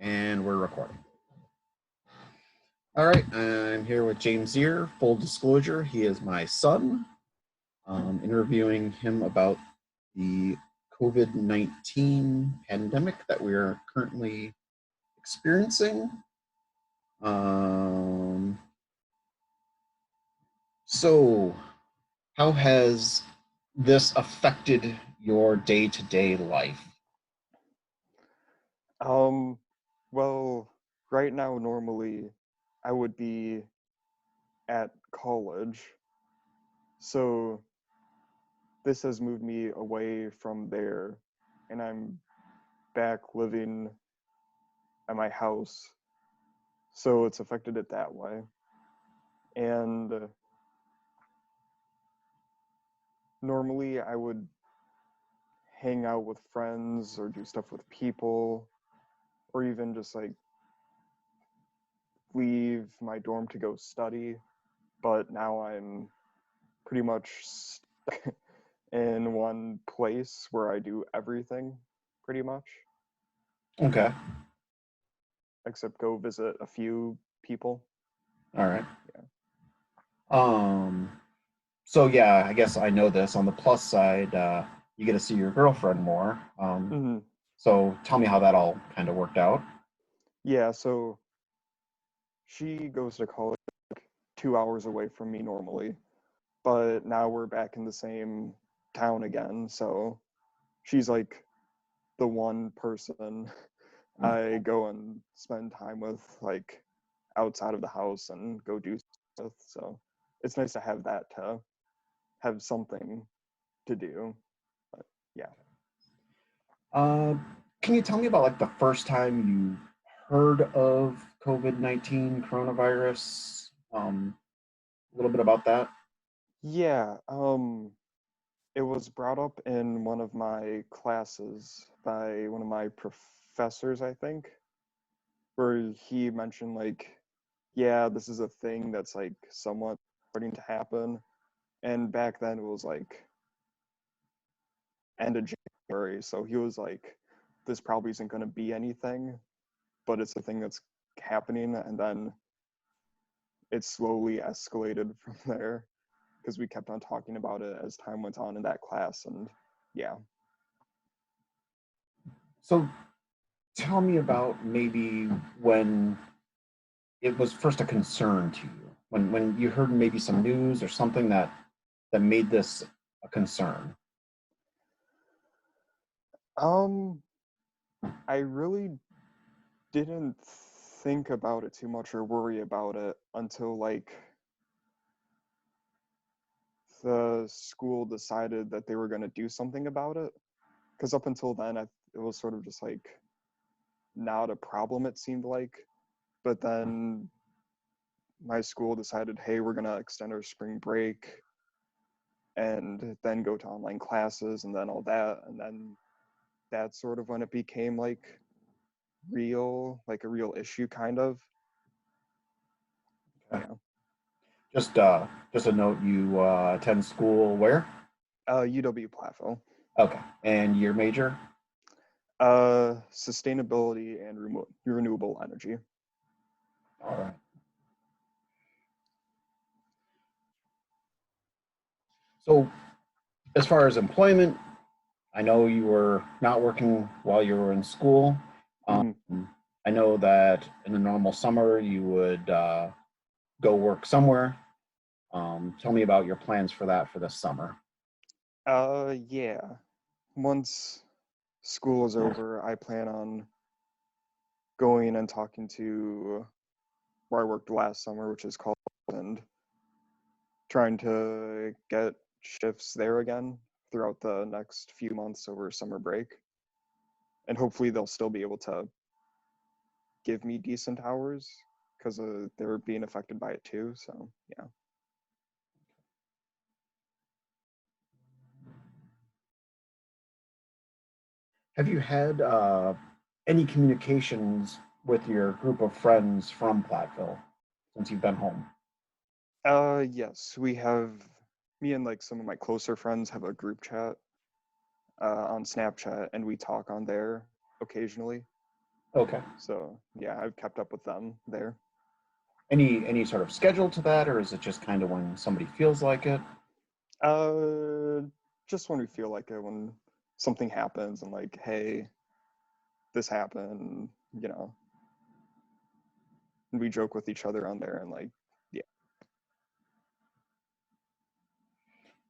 And we're recording. All right, I'm here with James Ziehr. Full disclosure, he is my son. Interviewing him about the COVID-19 pandemic that we are currently experiencing. So, how has this affected your day-to-day life? Well, right now, normally, I would be at college. So this has moved me away from there, and I'm back living at my house. So it's affected it that way. And normally, I would hang out with friends or do stuff with people, or even just like leave my dorm to go study. But now I'm pretty much in one place where I do everything, pretty much, Okay, except go visit a few people. all right. Yeah. Um, so yeah, I guess I know this. On the plus side, you get to see your girlfriend more. hmm So tell me how that all kind of worked out. Yeah, so she goes to college 2 hours away from me normally, but now we're back in the same town again. So she's like the one person I go and spend time with, like outside of the house and go do stuff with. So it's nice to have that to have something to do. But yeah. Uh, can you tell me about like the first time you heard of COVID-19 coronavirus? A little bit about that. Yeah, it was brought up in one of my classes by one of my professors, I think, where he mentioned like, yeah, this is a thing that's like somewhat starting to happen. And back then it was like end of January, so he was like, this probably isn't going to be anything, but it's a thing that's happening, and then it slowly escalated from there because we kept on talking about it as time went on in that class, and yeah. So tell me about maybe when it was first a concern to you, when you heard maybe some news or something that made this a concern. Um, I really didn't think about it too much or worry about it until like the school decided that they were going to do something about it. Because up until then, it was sort of just like not a problem, it seemed like. But then my school decided, hey, we're going to extend our spring break and then go to online classes and then all that. And then that's sort of when it became like like a real issue, kind of. Okay. Yeah. Just a note, you attend school where? UW Plattevilles. Okay. And your major? Sustainability and renewable energy. All right. So as far as employment, I know you were not working while you were in school. Um, hmm I know that in the normal summer you would go work somewhere. Tell me about your plans for that for this summer. Yeah. Once school is over, I plan on going and talking to where I worked last summer, which is called, and trying to get shifts there again throughout the next few months over summer break. And hopefully they'll still be able to give me decent hours because they're being affected by it too. So yeah. Have you had any communications with your group of friends from Platteville since you've been home? Yes, we have, me and like some of my closer friends have a group chat on Snapchat, and we talk on there occasionally. Okay. So yeah, I've kept up with them there. Any sort of schedule to that, or is it just kind of when somebody feels like it? Uh, just when we feel like it, when something happens and like, hey, this happened, you know, and we joke with each other on there and like, yeah.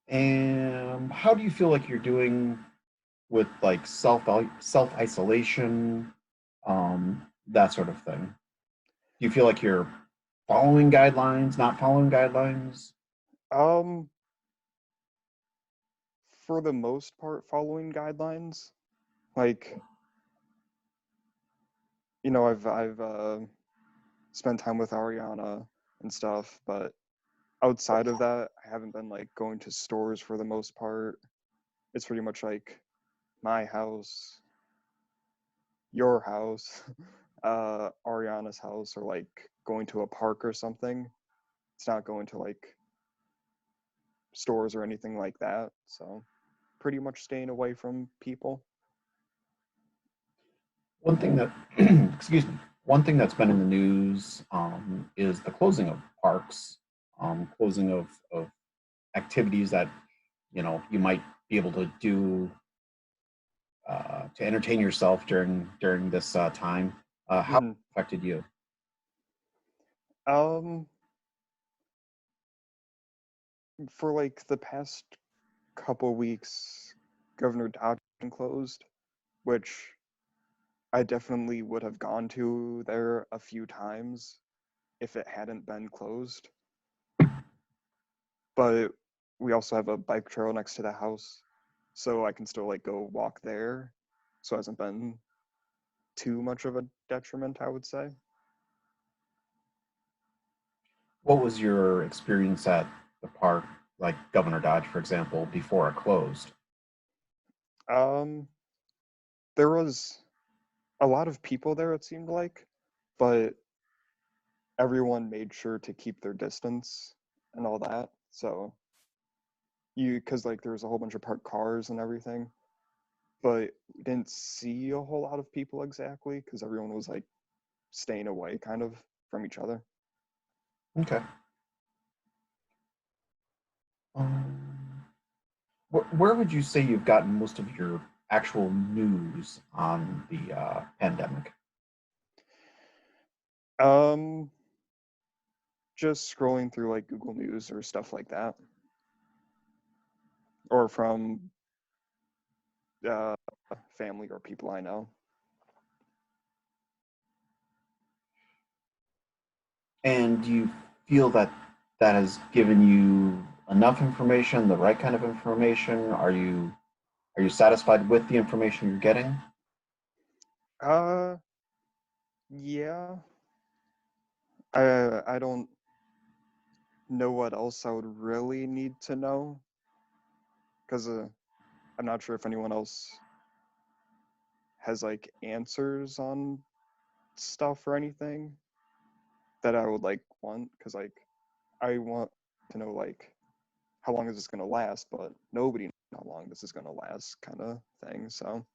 And how do you feel like you're doing with like self isolation, that sort of thing? Do you feel like you're following guidelines, not following guidelines? Um, for the most part, following guidelines. Like, I've spent time with Ariana and stuff, but outside of that, I haven't been like going to stores for the most part. It's pretty much like my house, your house, Ariana's house, or like going to a park or something. It's not going to like stores or anything like that. So pretty much staying away from people. One thing that, excuse me, one thing that's been in the news is the closing of parks, closing of activities that you might be able to do to entertain yourself during this time. How Hmm. affected you? Um, for like the past couple weeks, Governor Dodgeville closed, which I definitely would have gone to there a few times if it hadn't been closed. But we also have a bike trail next to the house, so I can still like go walk there. So it hasn't been too much of a detriment, I would say. What was your experience at the park, like Governor Dodge, for example, before it closed? Um, there was a lot of people there, it seemed like, but everyone made sure to keep their distance and all that. So because like there was a whole bunch of parked cars and everything, but we didn't see a whole lot of people exactly because everyone was like staying away kind of from each other. Okay. Um, where would you say you've gotten most of your actual news on the pandemic? Um, just scrolling through like Google News or stuff like that, or from uh, family or people I know. And do you feel that that has given you enough information, the right kind of information? Are you satisfied with the information you're getting? Uh, yeah. I don't know what else I would really need to know because I'm not sure if anyone else has like answers on stuff or anything that I would like want because like I want to know like how long is this gonna last, but nobody knows how long this is gonna last kind of thing. So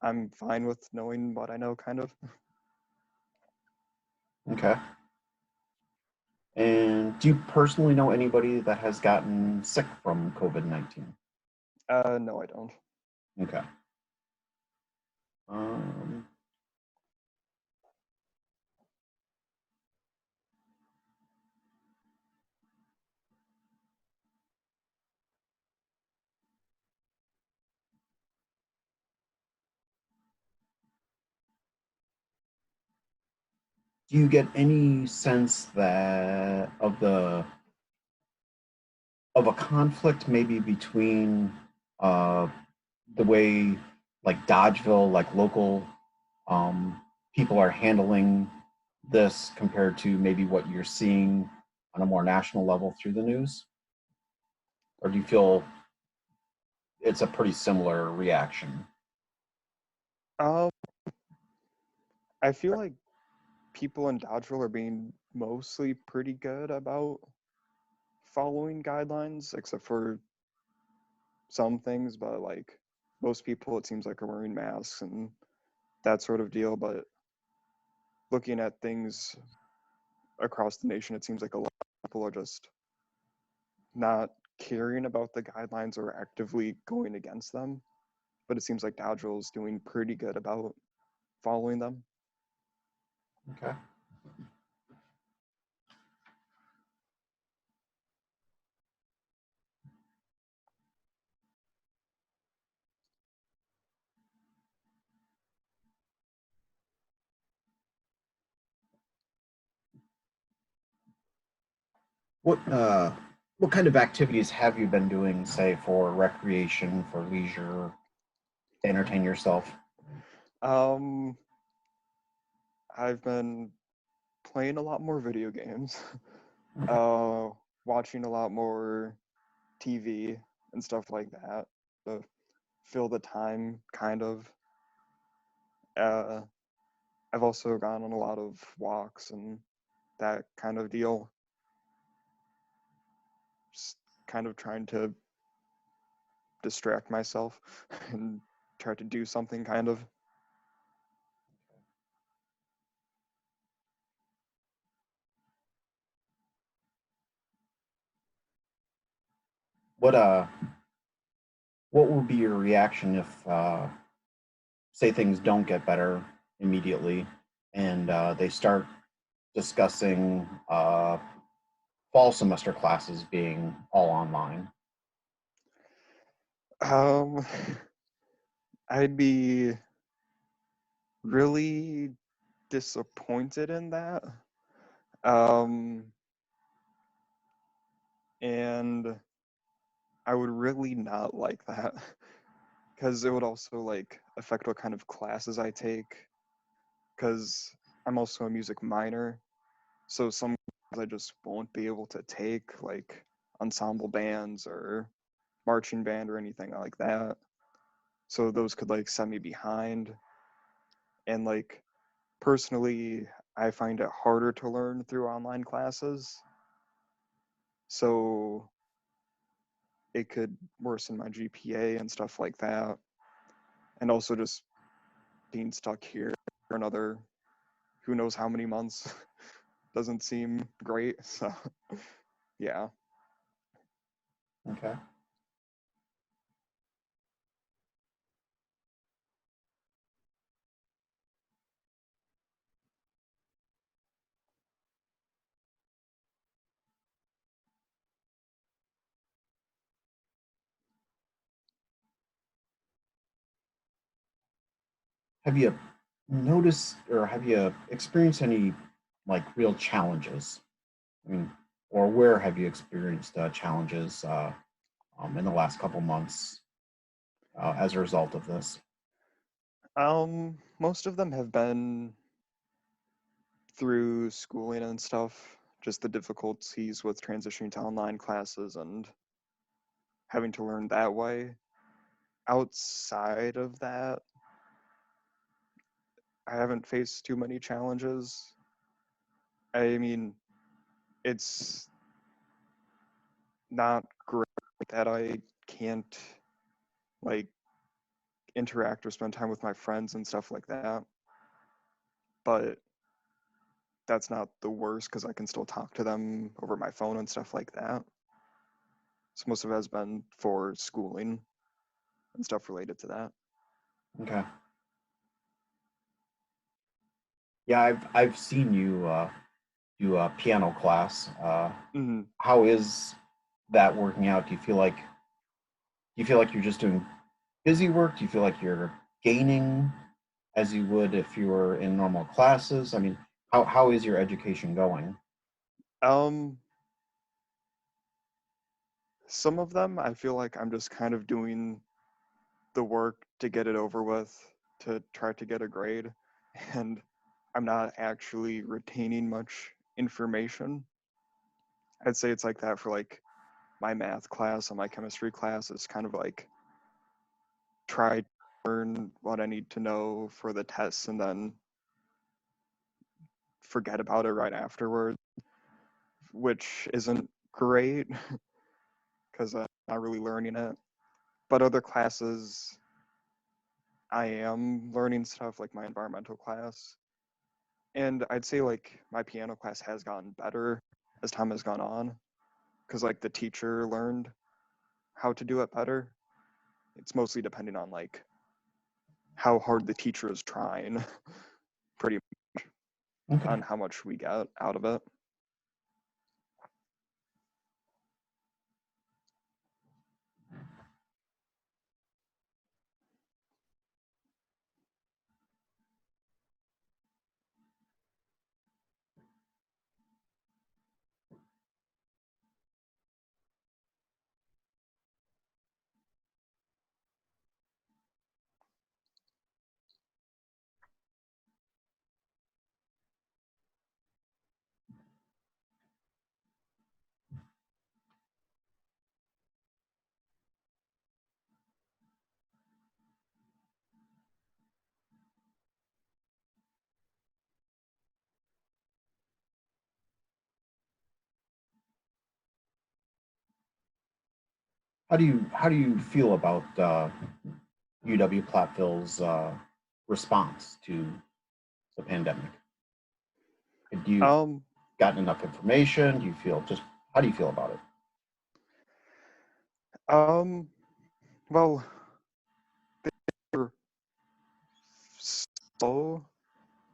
I'm fine with knowing what I know kind of. Okay. And do you personally know anybody that has gotten sick from COVID-19? No, I don't. Okay. Um, do you get any sense that of a conflict maybe between uh, the way like Dodgeville, like local um, people are handling this compared to maybe what you're seeing on a more national level through the news? Or do you feel it's a pretty similar reaction? Um, I feel like people in Dodgeville are being mostly pretty good about following guidelines, except for some things. But like most people, it seems like are wearing masks and that sort of deal. But looking at things across the nation, it seems like a lot of people are just not caring about the guidelines or actively going against them. But it seems like Dodgeville is doing pretty good about following them. Okay. What kind of activities have you been doing, say, for recreation, for leisure, to entertain yourself? Um, I've been playing a lot more video games, Okay. uh, watching a lot more TV and stuff like that to fill the time, kind of. Uh, I've also gone on a lot of walks and that kind of deal. Just kind of trying to distract myself and try to do something, kind of. What uh what will be your reaction if say things don't get better immediately and they start discussing fall semester classes being all online? Um, I'd be really disappointed in that. Um, and I would really not like that because it would also like affect what kind of classes I take. Because I'm also a music minor, so some I just won't be able to take, like ensemble bands or marching band or anything like that. So those could like set me behind. And like personally, I find it harder to learn through online classes. So it could worsen my GPA and stuff like that. And also just being stuck here for another who knows how many months doesn't seem great. So yeah. Okay. Have you noticed or have you experienced any like real challenges? I mean, or where have you experienced challenges in the last couple months as a result of this? Most of them have been through schooling and stuff, just the difficulties with transitioning to online classes and having to learn that way. Outside of that, I haven't faced too many challenges. I mean, it's not great that I can't like interact or spend time with my friends and stuff like that, but that's not the worst because I can still talk to them over my phone and stuff like that. So most of it has been for schooling and stuff related to that. Okay. Yeah, I've seen you do a piano class. Mhm. How is that working out? Do you feel like you're just doing busy work? Do you feel like you're gaining as you would if you were in normal classes? I mean, how is your education going? Um, some of them I feel like I'm just kind of doing the work to get it over with to try to get a grade, and I'm not actually retaining much information. I'd say it's like that for like my math class and my chemistry class is kind of like try to learn what I need to know for the tests and then forget about it right afterward, which isn't great because I'm not really learning it. But other classes, I am learning stuff like my environmental class. And I'd say like my piano class has gotten better as time has gone on, because like the teacher learned how to do it better. It's mostly depending on like how hard the teacher is trying, pretty Okay. on how much we get out of it. How do you feel about UW Platteville's response to the pandemic? Do you Um, gotten enough information? Do you feel just how do you feel about it? um, well, they're slow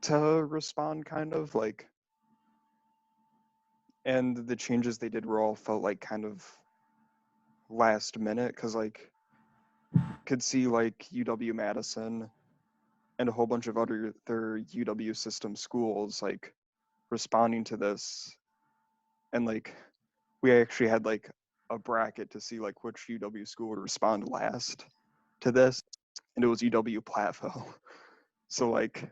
to respond, kind of like, and the changes they did were all felt like kind of last minute, because like could see like UW Madison and a whole bunch of other their UW system schools like responding to this, and like we actually had like a bracket to see like which UW school would respond last to this, and it was UW Plattevilles. So like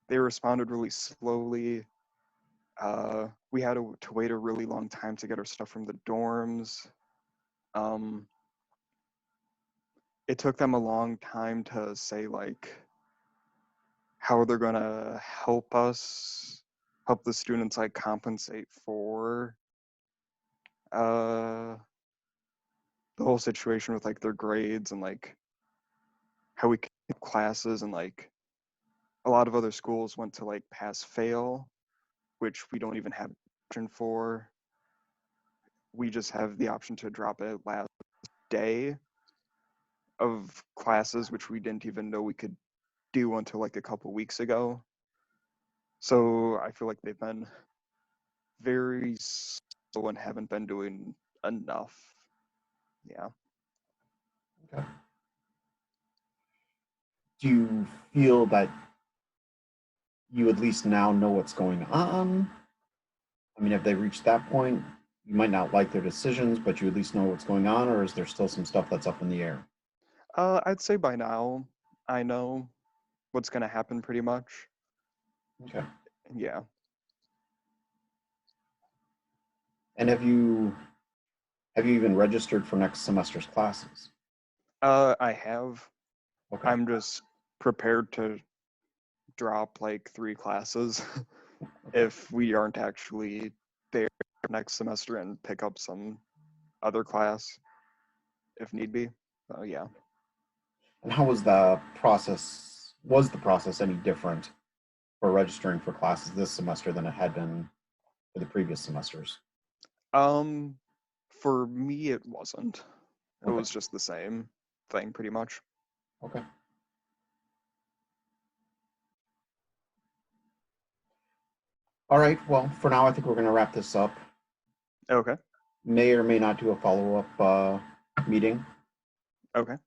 they responded really slowly. We had to wait a really long time to get our stuff from the dorms. Um, it took them a long time to say like how they're gonna help the students like compensate for uh the whole situation with like their grades, and like how we keep classes, and like a lot of other schools went to like pass fail, which we don't even have an option for. We just have the option to drop it last day of classes, which we didn't even know we could do until like a couple weeks ago. So I feel like they've been very slow and haven't been doing enough. Yeah. Okay. Do you feel that you at least now know what's going on? I mean, have they reached that point? You might not like their decisions, but you at least know what's going on, or is there still some stuff that's up in the air? I'd say by now I know what's gonna happen pretty much. Okay. Yeah. And have you even registered for next semester's classes? I have. Okay. I'm just prepared to drop like 3 classes Okay. if we aren't actually there next semester, and pick up some other class if need be. So yeah. And how was the process? Was the process any different for registering for classes this semester than it had been for the previous semesters? Um, for me, it wasn't. It Okay. was just the same thing, pretty much. Okay. All right. Well, for now, I think we're going to wrap this up. Okay. May or may not do a follow-up meeting. Okay.